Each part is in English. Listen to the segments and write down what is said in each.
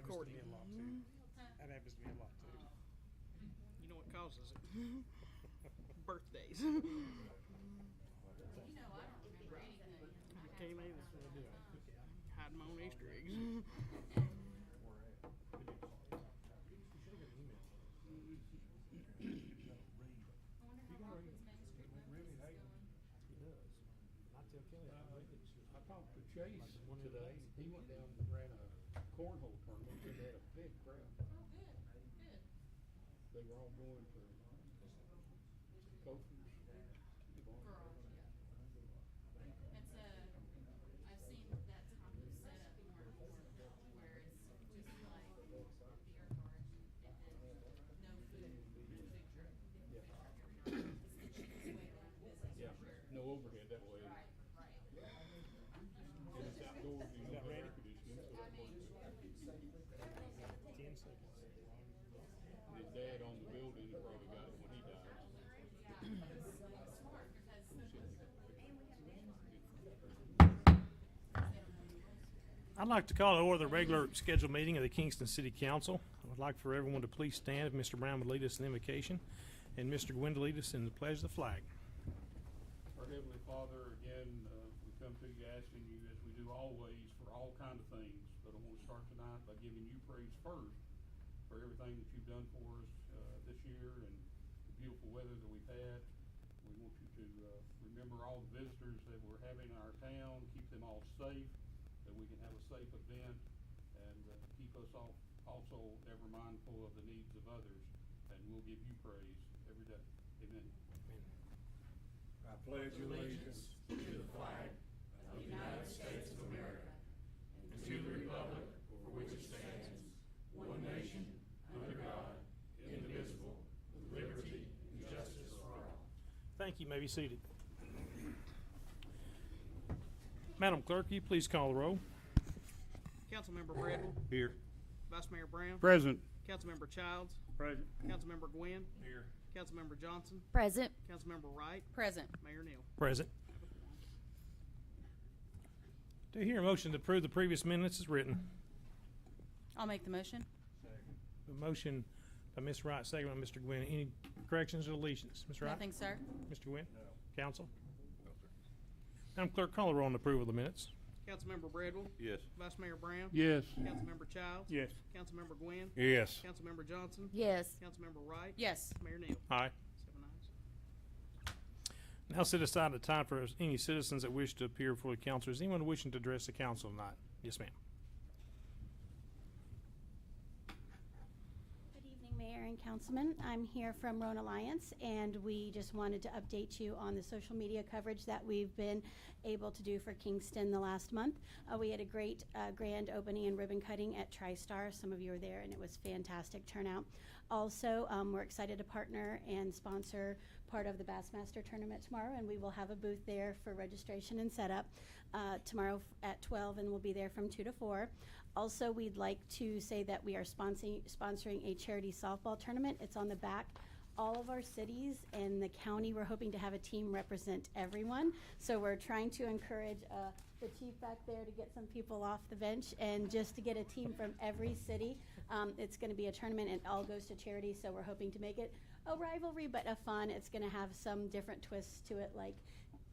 recording. To me a lot too. That happens to me a lot too. You know what causes it? Birthdays. You know, I don't remember anything. Can't either. Hiding my own Easter eggs. I wonder how Rockwood's Main Street Memphis is going. He does. Not till Kelly. I talked to Chase today. He went down and ran a cornhole tournament. They had a big crowd. Oh, good, good. They were all going for coasters. Girls, yeah. It's I've seen that type of setup more and more, where it's just like a beer garden and then no food, food truck. Yeah. It's the cheapest way to run a business, Yeah. for sure. No overhead that way. Right, right. And it's outdoors, you know, air conditioning, so that works. 10 seconds. His dad owned the building and probably got it when he died. Smart, because I'd like to call to order the regular scheduled meeting of the Kingston City Council. I would like for everyone to please stand if Mr. Brown would lead us in invocation and Mr. Gwynn to lead us in the pledge of the flag. Our Heavenly Father, again, we come to you asking you, as we do always, for all kind of things. But I want to start tonight by giving you praise first for everything that you've done for us this year and the beautiful weather that we've had. We want you to remember all the visitors that we're having in our town, keep them all safe, that we can have a safe event, and keep us all also ever mindful of the needs of others. And we'll give you praise every day. Amen. I pledge allegiance to the flag of the United States of America and to the republic for which it stands, one nation, under God, indivisible, with liberty and justice for all. Thank you. You may be seated. Madam Clerk, will you please call the roll? Councilmember Bradwell. Here. Vice Mayor Brown. Present. Councilmember Childs. Present. Councilmember Gwynn. Here. Councilmember Johnson. Present. Councilmember Wright. Present. Mayor Neal. Present. Do you hear a motion to approve the previous minutes as written? I'll make the motion. A motion by Ms. Wright, second by Mr. Gwynn. Any corrections or deletions? Ms. Wright? Nothing, sir. Mr. Gwynn? No. Council? No, sir. Madam Clerk, call the roll on approval of the minutes. Councilmember Bradwell. Yes. Vice Mayor Brown. Yes. Councilmember Childs. Yes. Councilmember Gwynn. Yes. Councilmember Johnson. Yes. Councilmember Wright. Yes. Mayor Neal. Aye. 7 ayes. Now set aside the time for any citizens that wish to appear before the council. Is anyone wishing to address the council tonight? Yes, ma'am. Good evening, Mayor and Councilman. I'm here from Rhone Alliance, and we just wanted to update you on the social media coverage that we've been able to do for Kingston the last month. We had a great grand opening and ribbon cutting at TriStar. Some of you were there, and it was fantastic turnout. Also, we're excited to partner and sponsor part of the Bassmaster tournament tomorrow, and we will have a booth there for registration and setup tomorrow at 12, and we'll be there from 2 to 4. Also, we'd like to say that we are sponsoring a charity softball tournament. It's on the back. All of our cities and the county, we're hoping to have a team represent everyone. So we're trying to encourage the chief back there to get some people off the bench and just to get a team from every city. It's going to be a tournament and it all goes to charity, so we're hoping to make it a rivalry but a fun. It's going to have some different twists to it, like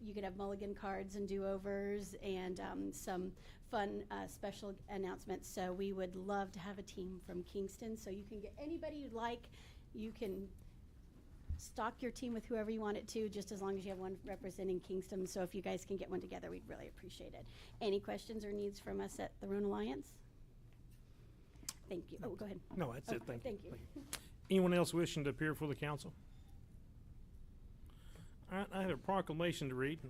you could have mulligan cards and do-overs and some fun special announcements. So we would love to have a team from Kingston, so you can get anybody you'd like. You can stock your team with whoever you want it to, just as long as you have one representing Kingston. So if you guys can get one together, we'd really appreciate it. Any questions or needs from us at the Rhone Alliance? Thank you. Oh, go ahead. No, that's it. Thank you. Thank you. Anyone else wishing to appear before the council? All right, I have a proclamation to read.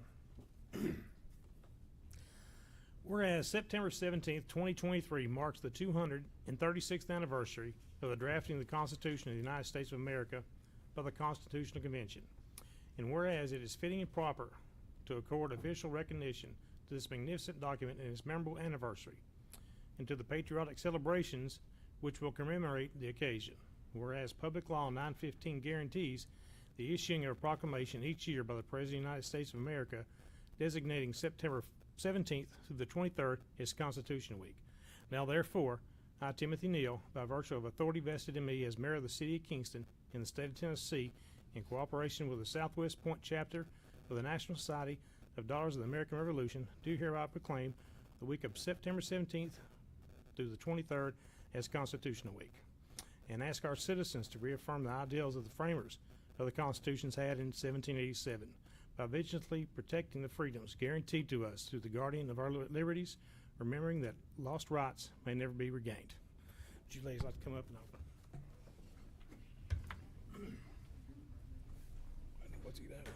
Whereas September 17th, 2023 marks the 236th anniversary of the drafting of the Constitution of the United States of America by the Constitutional Convention. And whereas it is fitting and proper to accord official recognition to this magnificent document and its memorable anniversary, and to the patriotic celebrations which will commemorate the occasion. Whereas Public Law 915 guarantees the issuing of a proclamation each year by the President of the United States of America designating September 17th through the 23rd as Constitution Week. Now therefore, I, Timothy Neal, by virtue of authority vested in me as mayor of the city of Kingston in the state of Tennessee, in cooperation with the Southwest Point chapter of the National Society of Daughters of the American Revolution, do hereby proclaim the week of September 17th through the 23rd as Constitutional Week, and ask our citizens to reaffirm the ideals of the framers of the Constitutions had in 1787 by vigilantly protecting the freedoms guaranteed to us through the guardian of our liberties, remembering that lost rights may never be regained. Would you ladies like to come up and open? What's he doing? Okay.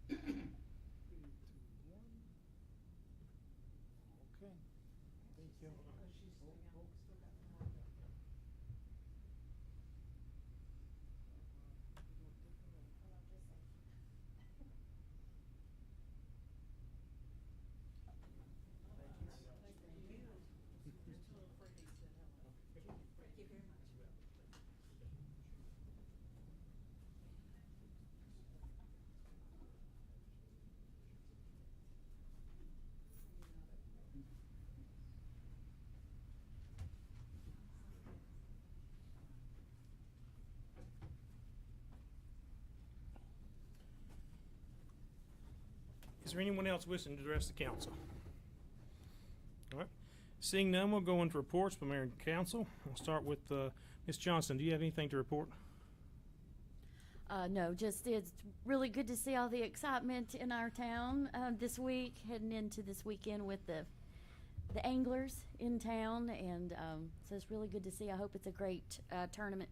Thank you. Is there anyone else wishing to address the council? All right. Seeing none, we'll go into reports from mayor and council. We'll start with Ms. Johnson. Do you have anything to report? No, just it's really good to see all the excitement in our town this week, heading into this weekend with the anglers in town, and so it's really good to see. I hope it's a great tournament.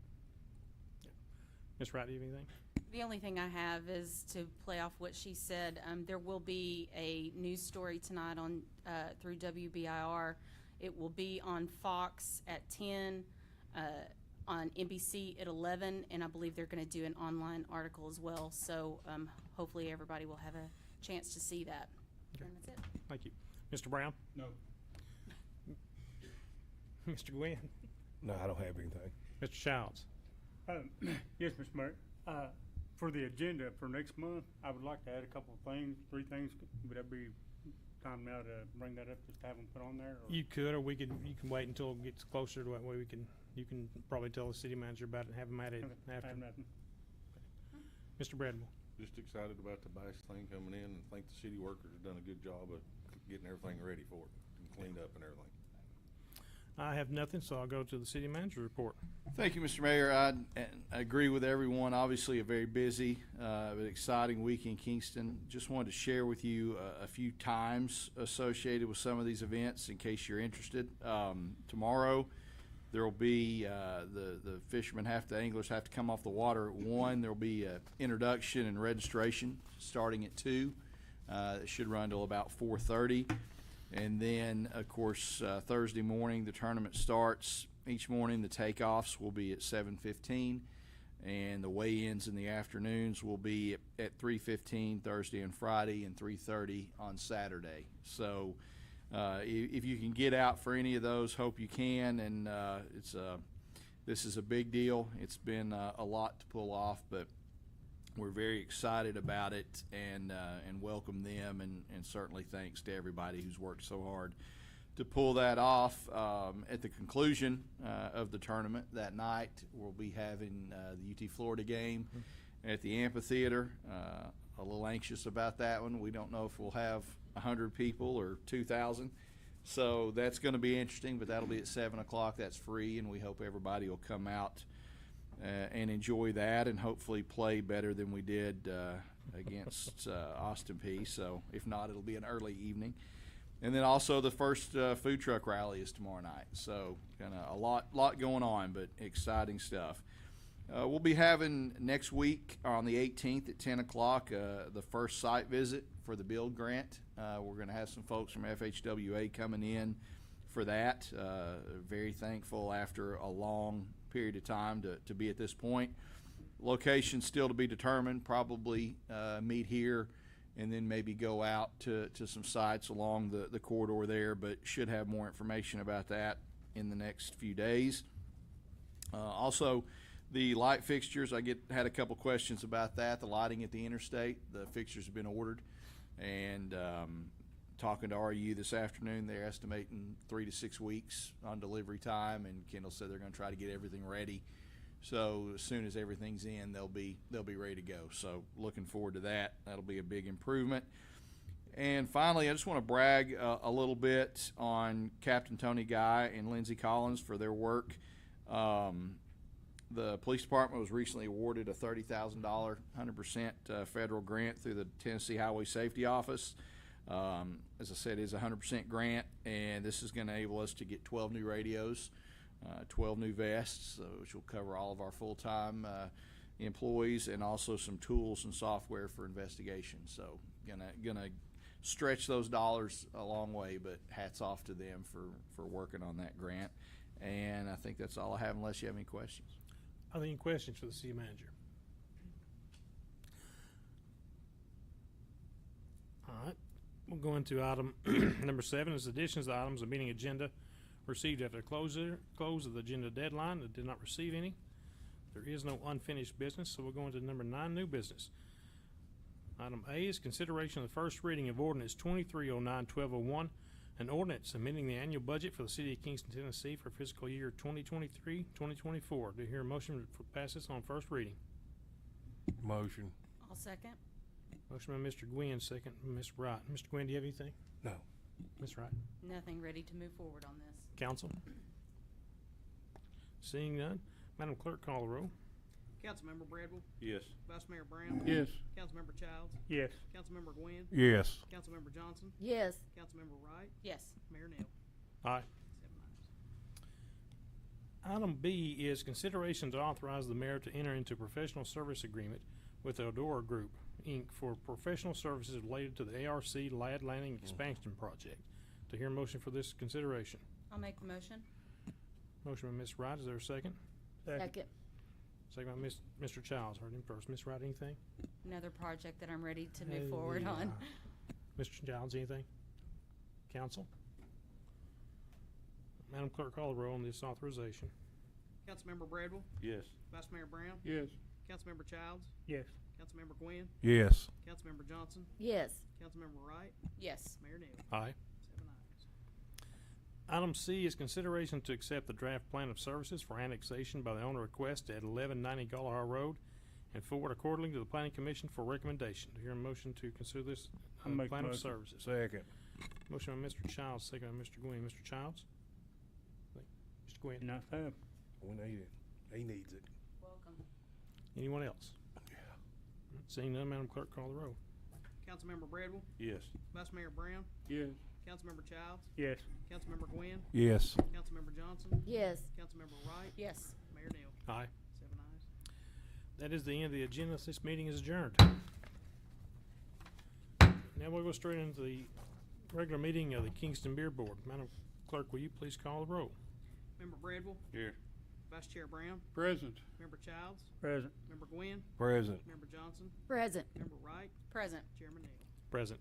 Ms. Wright, do you have anything? The only thing I have is to play off what she said. There will be a news story tonight on through WBIR. It will be on Fox at 10, on NBC at 11, and I believe they're going to do an online article as well. So hopefully everybody will have a chance to see that. Okay. And that's it. Thank you. Mr. Brown? No. Mr. Gwynn? No, I don't have anything. Mr. Childs? Yes, Mr. Mayor. For the agenda for next month, I would like to add a couple of things, 3 things. Would that be time now to bring that up, just to have them put on there? Or? You could, or you can wait until it gets closer to that way. You can probably tell the city manager about it and have them added Okay, after. I have nothing. Mr. Bradwell? Just excited about the bass thing coming in, and think the city workers have done a good job of getting everything ready for it and cleaned up and everything. I have nothing, so I'll go to the city manager report. Thank you, Mr. Mayor. I agree with everyone. Obviously, a very busy but exciting week in Kingston. Just wanted to share with you a few times associated with some of these events in case you're interested. Tomorrow, there will be the fishermen the anglers have to come off the water at 1. There will be an introduction and registration starting at 2. It should run till about 4:30. And then, of course, Thursday morning, the tournament starts. Each morning, the takeoffs will be at 7:15, and the weigh-ins in the afternoons will be at 3:15 Thursday and Friday, and 3:30 on Saturday. So if you can get out for any of those, hope you can. And this is a big deal. It's been a lot to pull off, but we're very excited about it and welcome them, and certainly thanks to everybody who's worked so hard to pull that off. At the conclusion of the tournament that night, we'll be having the UT Florida game at the amphitheater. A little anxious about that one. We don't know if we'll have 100 people or 2,000. So that's going to be interesting, but that'll be at 7 o'clock. That's free, and we hope everybody will come out and enjoy that, and hopefully play better than we did against Austin Peay. So if not, it'll be an early evening. And then also the first food truck rally is tomorrow night. So kind of a lot going on, but exciting stuff. We'll be having next week on the 18th at 10 o'clock the first site visit for the build grant. We're going to have some folks from FHWA coming in for that. Very thankful after a long period of time to be at this point. Location still to be determined, probably meet here and then maybe go out to some sites along the corridor there, but should have more information about that in the next few days. Also, the light fixtures, had a couple questions about that. The lighting at the interstate, the fixtures have been ordered, and talking to RU this afternoon, they're estimating 3 to 6 weeks on delivery time, and Kendall said they're going to try to get everything ready. So as soon as everything's in, they'll be ready to go. So looking forward to that. That'll be a big improvement. And finally, I just want to brag a little bit on Captain Tony Guy and Lindsey Collins for their work. The police department was recently awarded a $30,000 100% federal grant through the Tennessee Highway Safety Office. As I said, it's a 100% grant, and this is going to enable us to get 12 new radios, 12 new vests, which will cover all of our full-time employees, and also some tools and software for investigation. So gonna stretch those dollars a long way, but hats off to them for working on that grant. And I think that's all I have, unless you have any questions. Are there any questions for the city manager? All right, we'll go into item number 7 is additions to items of meeting agenda received after close of the agenda deadline. That did not receive any. There is no unfinished business, so we'll go into number 9, new business. Item A is consideration of the first reading of ordinance 2309-1201, an ordinance amending the annual budget for the city of Kingston, Tennessee for fiscal year 2023-2024. Do you hear a motion to pass this on first reading? Motion. I'll second. Motion by Mr. Gwynn, second by Ms. Wright. Mr. Gwynn, do you have anything? No. Ms. Wright? Nothing, ready to move forward on this. Council? Seeing none, Madam Clerk, call the roll. Councilmember Bradwell, Yes. Vice Mayor Brown, Yes. Councilmember Childs, Yes. Councilmember Gwynn, Yes. Councilmember Johnson, Yes. Councilmember Wright, Yes. Mayor Neal. Aye. 7 ayes. Item B is consideration to authorize the mayor to enter into a professional service agreement with Eldora Group, Inc. for professional services related to the ARC Lad Landing Expansion Project. To hear a motion for this consideration. I'll make the motion. Motion by Ms. Wright, is there a second? Second. Second by Mr. Childs, heard him first. Ms. Wright, anything? Another project that I'm ready to move forward on. Mr. Childs, anything? Council? Madam Clerk, call the roll on this authorization. Councilmember Bradwell, Yes. Vice Mayor Brown, Yes. Councilmember Childs, Yes. Councilmember Gwynn, Yes. Councilmember Johnson, Yes. Councilmember Wright, Yes. Mayor Neal. Aye. 7 ayes. Item C is consideration to accept the draft plan of services for annexation by the owner request at 1190 Gallagher Road and forward accordingly to the Planning Commission for recommendation. Do you hear a motion to consider this I'll make the plan of motion. services? Second. Motion by Mr. Childs, second by Mr. Gwynn. Mr. Childs? Mr. Gwynn? Enough time. We need it. He needs it. Welcome. Anyone else? Yeah. Seeing none, Madam Clerk, call the roll. Councilmember Bradwell, Yes. Vice Mayor Brown, Yes. Councilmember Childs, Yes. Councilmember Gwynn, Yes. Councilmember Johnson, Yes. Councilmember Wright, Yes. Mayor Neal. Aye. 7 ayes. That is the end of the agenda. This meeting is adjourned. Now we'll go straight into the regular meeting of the Kingston Beer Board. Madam Clerk, will you please call the roll? Member Bradwell, Here. Vice Chair Brown, Present. Member Childs, Present. Member Gwynn, Present. Member Johnson, Present. Member Wright, Present. Chairman Neal. Present.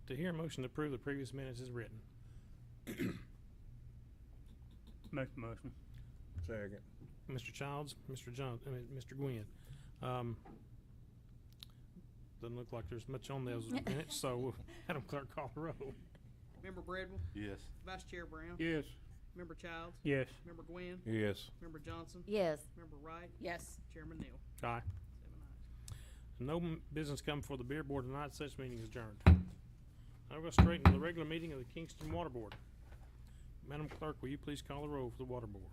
To hear a motion to approve the previous minutes is written. Make the motion. Second. Mr. Childs, Mr. Gwynn. Doesn't look like there's much on those minutes, so Madam Clerk, call the roll. Member Bradwell, Yes. Vice Chair Brown, Yes. Member Childs, Yes. Member Gwynn, Yes. Member Johnson, Yes. Member Wright, Yes. Chairman Neal. Aye. 7 ayes. No business come before the beer board tonight. Such meeting is adjourned. Now we'll go straight into the regular meeting of the Kingston Water Board. Madam Clerk, will you please call the roll for the Water Board?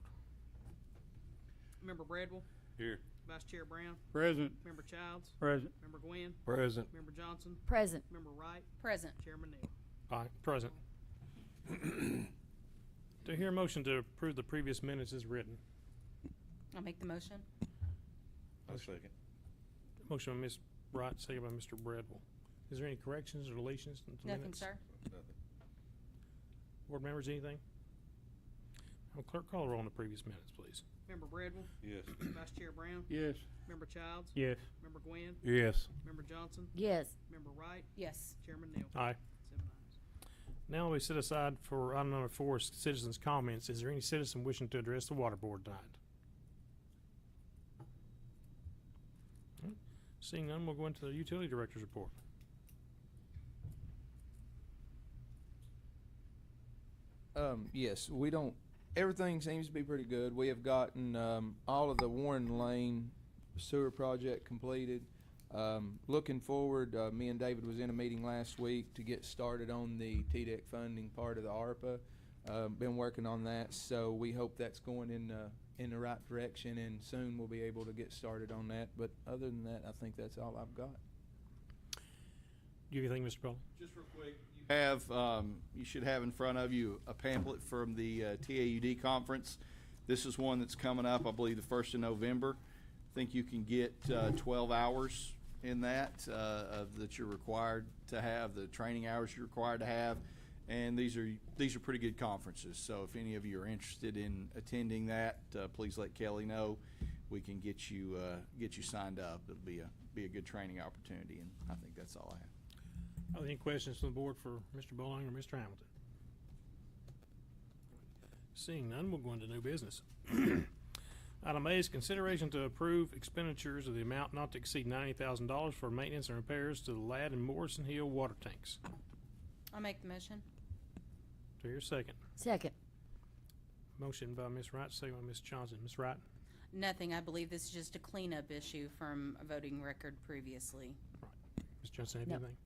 Member Bradwell, Here. Vice Chair Brown, Present. Member Childs, Present. Member Gwynn, Present. Member Johnson, Present. Member Wright, Present. Chairman Neal. Aye. Present. To hear a motion to approve the previous minutes is written. I'll make the motion. I'll second. Motion by Ms. Wright, second by Mr. Bradwell. Is there any corrections or deletions to the Nothing, minutes? sir. Nothing. Board members, anything? Madam Clerk, call the roll on the previous minutes, please. Member Bradwell, Yes. Vice Chair Brown, Yes. Member Childs, Yes. Member Gwynn, Yes. Member Johnson, Yes. Member Wright, Yes. Chairman Neal. Aye. 7 ayes. Now we set aside for item number 4, citizens' comments. Is there any citizen wishing to address the water board tonight? Hmm. Seeing none, we'll go into the utility director's report. Yes, everything seems to be pretty good. We have gotten, all of the Warren Lane sewer project completed. Looking forward, me and David was in a meeting last week to get started on the TDEC funding part of the ARPA. Been working on that, so we hope that's going in the right direction, and soon we'll be able to get started on that. But other than that, I think that's all I've got. Do you have anything, Mr. Bowling? Just real quick, you should have in front of you a pamphlet from the TAUD conference. This is one that's coming up, I believe, the 1st of November. I think you can get 12 hours in that that you're required to have, the training hours you're required to have, and these are pretty good conferences. So if any of you are interested in attending that, please let Kelly know. We can get you signed up. It'll be a good training opportunity, and I think that's all I have. Are there any questions from the board for Mr. Bowling or Mr. Hamilton? Seeing none, we'll go into new business. Item A is consideration to approve expenditures of the amount not to exceed $90,000 for maintenance and repairs to the Ladd and Morrison Hill water tanks. I'll make the motion. Do I hear a second? Second. Motion by Ms. Wright, second by Ms. Johnson. Ms. Wright? Nothing. I believe this is just a cleanup issue from a voting record previously. Ms. Johnson, have No. anything?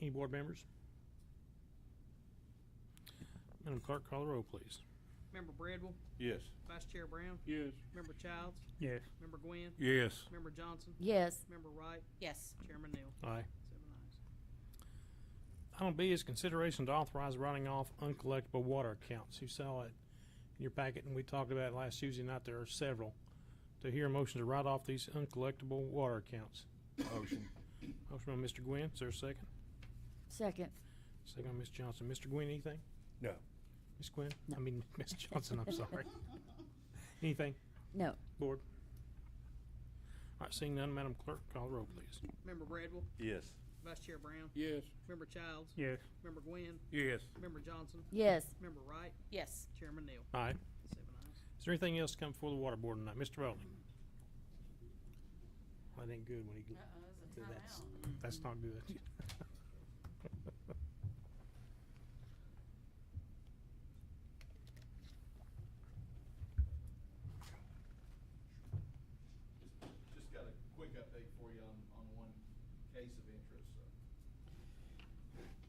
Any board members? Madam Clerk, call the roll, please. Member Bradwell, Yes. Vice Chair Brown, Yes. Member Childs, Yes. Member Gwynn, Yes. Member Johnson, Yes. Member Wright, Yes. Chairman Neal. Aye. 7 ayes. Item B is consideration to authorize writing off uncollectible water accounts. You saw it in your packet, and we talked about it last Tuesday night. There are several. To hear a motion to write off these uncollectible water accounts. Motion. Motion by Mr. Gwynn. Is there a second? Second. Second by Ms. Johnson. Mr. Gwynn, anything? No. Ms. Gwynn? I mean, Ms. Johnson, I'm sorry. Anything? No. Board? All right, seeing none, Madam Clerk, call the roll, please. Member Bradwell, Yes. Vice Chair Brown, Yes. Member Childs, Yes. Member Gwynn, Yes. Member Johnson, Yes. Member Wright, Yes. Chairman Neal. Aye. 7 ayes. Is there anything else to come before the water board tonight? Mr. Bowling? Well, that ain't good when he It's a that's, timeout. that's not good. Just got a quick update for you on one case of interest.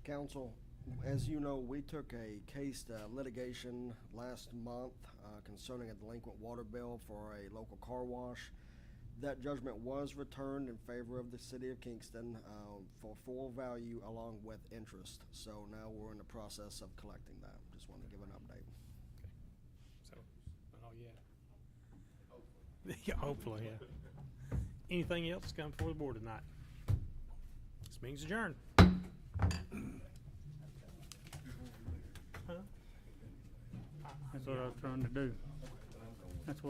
Council, as you know, we took a case to litigation last month concerning a delinquent water bill for a local car wash. That judgment was returned in favor of the city of Kingston for full value along with interest. So now we're in the process of collecting that. Just want to give an update. So, not all yet. Yeah, hopefully, yeah. Anything else to come before the board tonight? This meeting's adjourned. That's what I was trying to do. That's what